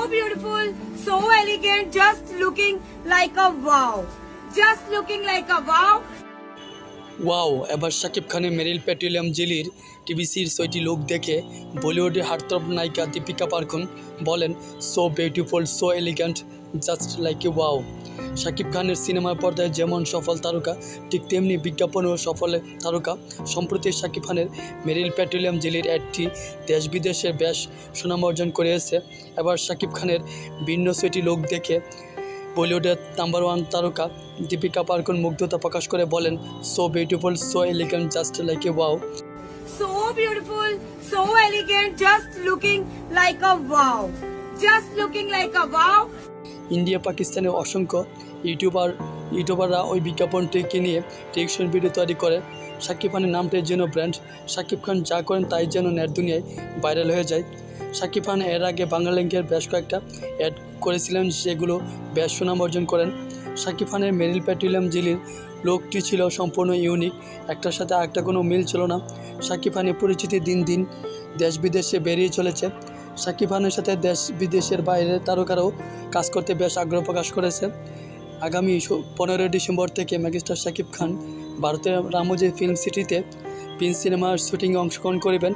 beautiful, so elegant, just looking like a wow. Just looking like a wow. Wow, এবার শাকিব খানের মেরিল petroleum জেলির টিভিসির 6টি look দেখে বলিউডের heartthrob নায়িকা দীপিকা পাড়ুকোন বলেন, so beautiful, so elegant, just like a wow. Shakib খানের সিনেমার পর্দায় যেমন সফল তারকা, ঠিক তেমনি বিজ্ঞাপনেও সফল তারকা। সম্প্রতি শাকিব খানের মেরিল পেট্রোলিয়াম জেলির অ্যাডটি দেশ বিদেশে বেশ সুনাম অর্জন করে এসেছে। এবার শাকিব খানের ভিন্ন 6টি লুক দেখে বলিউডের নাম্বার 1 তারকা দীপিকা পাড়ুকোন মুগ্ধতা প্রকাশ করে বলেন, so beautiful, so elegant, just like a wow. So beautiful, so elegant, just looking like a wow. Just looking like a wow. India পাকিস্তানের অসংখ্য ইউটিউবাররা ওই বিজ্ঞাপনটিকে নিয়ে রিঅ্যাকশন ভিডিও তৈরি করে। শাকিব খানের নামটাই যেন ব্র্যান্ড, শাকিব খান যা করেন তাই যেন নেট দুনিয়ায় ভাইরাল হয়ে যায়। শাকিব খান এর আগে বাংলালিংকের বেশ কয়েকটা অ্যাড করেছিলেন, সেগুলো বেশ সুনাম অর্জন করেন। শাকিব খানের মেরিল পেট্রোলিয়াম জেলির লুকটি ছিল সম্পূর্ণ ইউনিক, একটার সাথে আরেকটা কোনো মিল ছিল না। শাকিব খানের পরিচিতি দিন দিন দেশ বিদেশে বেরিয়ে চলেছে। শাকিব খানের সাথে দেশ বিদেশের বাইরের তারকারাও কাজ করতে বেশ আগ্রহ প্রকাশ করেছে। আগামী 15 ডিসেম্বর থেকে মেগাস্টার শাকিব খান ভারতের রামোজি ফিল্ম সিটিতে প্রিন্স সিনেমার শুটিংয়ে অংশগ্রহণ করবেন।